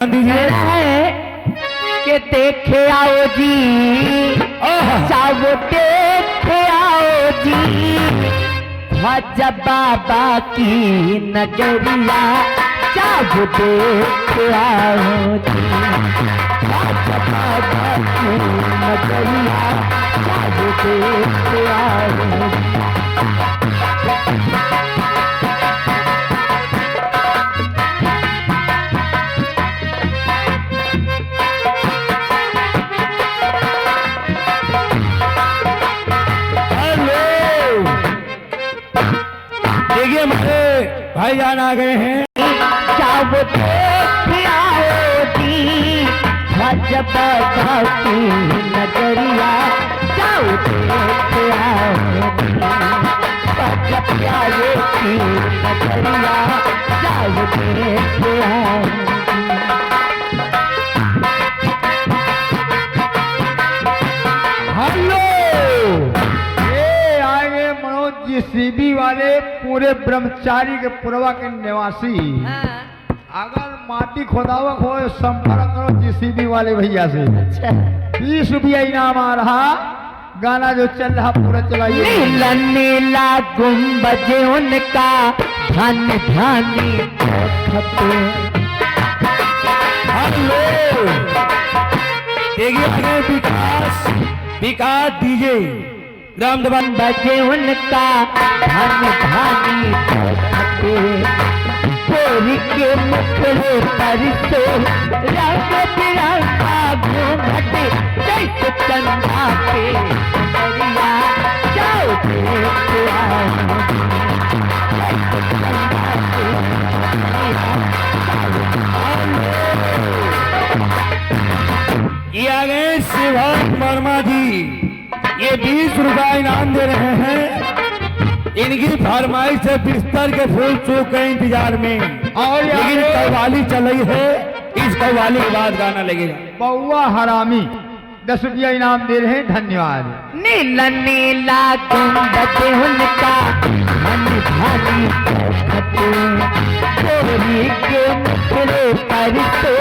है कि देखे आओ जी, सब देखे आओ जी, ख्वाजा बाबा की नगरिया सब देखे आओ जी, ख्वाजा बाबा की नगरिया सब देखे आओ जी। देखिए हमारे भाईजान आ गए हैं। सब देख आओ जी, ख्वाजा बाबा की नगरिया सब देख आओ जी, ख्वाजा प्यारे की नगरिया सब देख आओ जी। हेलो, ये आए मनोज जी सीबी वाले पूरे ब्रह्मचारी के पुरवा के निवासी। अगर माटी खोदावक हो संपर्क करो जीसीबी वाले भैया से। अच्छा, 20 रुपया इनाम आ रहा। गाना जो चल रहा पूरा चलाइए। नीला नीला गुंबज उनका धन धानी हेलो, देखिए आगे विकास विकास डीजे ग्राम दबा बजे उनका धन धानी गोरी के मुखड़े पर तो रंग बिरंगा घूंघट जैसे चंदा पे दरिया जाओ देख आओ जी, जैसे चंदा पे दरिया ये आ गए शिवान वर्मा जी। ये 20 रुपया इनाम दे रहे हैं। इनकी फरमाइश है बिस्तर के फूल चूक के इंतजार में, और लेकिन कव्वाली चल रही है। इस कव्वाली के बाद गाना लगेगा। बउआ हरामी 10 रुपया इनाम दे रहे हैं। धन्यवाद। नीला नीला गुंबज उनका मन भानी गोरी के मुखड़े पर तो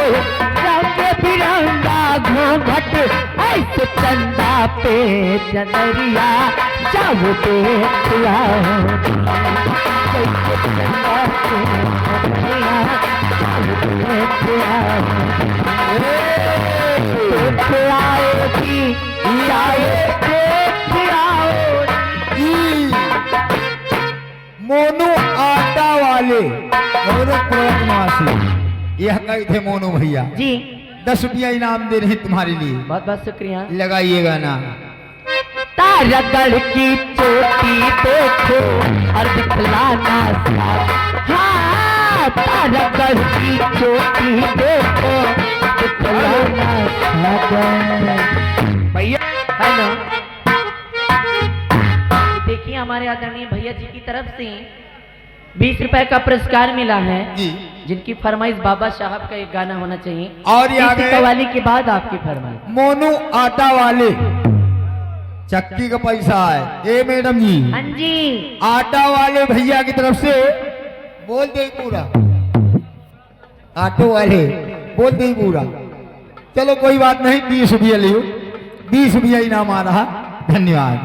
रंग बिरंगा घूंघट ऐसे चंदा पे चनरिया जब देख आओ जी, जैसे चंदा पे चनरिया जब देख आओ जी, देख आओ जी। मोनू आटा वाले गोरखपुर निवासी, यह कहे थे मोनू भैया। जी 10 रुपया इनाम दे रहे हैं तुम्हारे लिए। बहुत बहुत शुक्रिया। लगाइए गाना। तारागढ़ की चोटी देखो और दिखलाना साथ, हाँ तारागढ़ की चोटी देखो दिखलाना साथ। भैया हेलो, देखिए हमारे आदरणीय भैया जी की तरफ से 20 रुपए का पुरस्कार मिला है जी। जिनकी फरमाइश बाबा साहब का एक गाना होना चाहिए। और ये आ गए कव्वाली के बाद आपकी फरमाइश। मोनू आटा वाले, चक्की का पैसा है। ए मैडम जी, हाँ जी, आटा वाले भैया की तरफ से बोल दे पूरा। आटो वाले बोल दे पूरा। चलो कोई बात नहीं, 20 रुपया लियो। 20 रुपया इनाम आ रहा। धन्यवाद।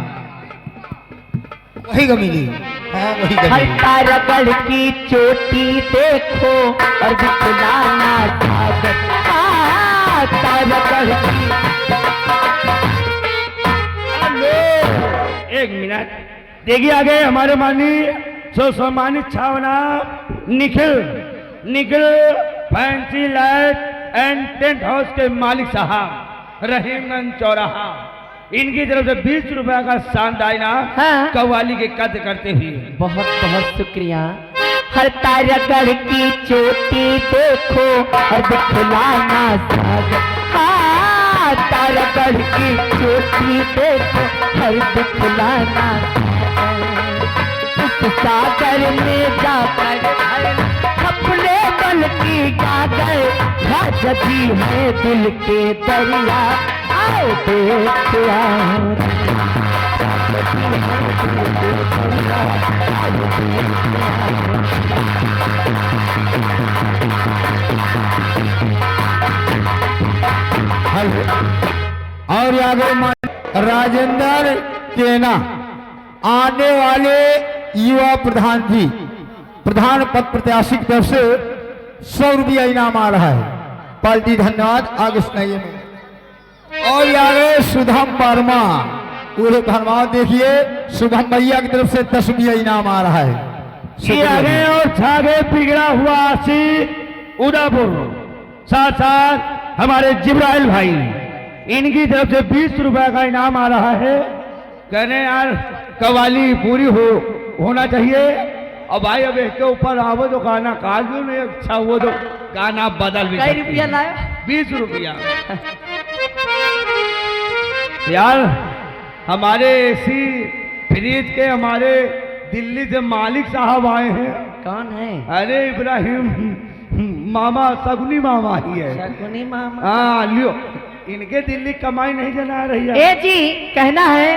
वही का मिली। हाँ वही का मिली। तारागढ़ की चोटी देखो और दिखलाना सागर, हाँ तारागढ़ की। एक मिनट, देखिए आ गए हमारे माननीय सम्मानित छावना Nikhil Nikhil fancy light and tent house के मालिक साहब रहीमगंज चौराहा। इनकी तरफ से 20 रुपया का शानदार इनाम हाँ। कव्वाली के कद करते हुए। बहुत बहुत शुक्रिया। हर तारागढ़ की चोटी देखो और दिखलाना सागर, हाँ तारागढ़ की चोटी देखो और दिखलाना उस सागर में जाकर अपने बल की गागर जगी है दिल के दरिया आओ देख आओ। वाले और आगे राजेंद्र केना आने वाले युवा प्रधान जी, प्रधान पद प्रत्याशी की तरफ से 100 रुपया इनाम आ रहा है। पार्टी धन्यवाद। आगे सुनाइए। और आगे शुभम वर्मा, पूरे धन्यवाद। देखिए शुभम भैया की तरफ से 10 रुपया इनाम आ रहा है। ये आगे और छागे बिगड़ा हुआ आशिक उदयपुर, साथ साथ हमारे जिब्राइल भाई, इनकी तरफ से 20 रुपए का इनाम आ रहा है। कहने यार कवाली पूरी होना चाहिए। और भाई अब एक के ऊपर आवो तो गाना काजू नहीं अच्छा हुआ तो गाना बदल भी। कई रुपया लाए? 20 रुपया। यार हमारे एसी फ्रिज के हमारे दिल्ली से मालिक साहब आए हैं। कौन है? अरे इब्राहिम मामा, सगुनी मामा ही है। शकुनी मामा। हाँ लियो, इनके दिल्ली कमाई नहीं जना रही है। ए जी कहना है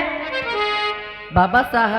बाबा साहब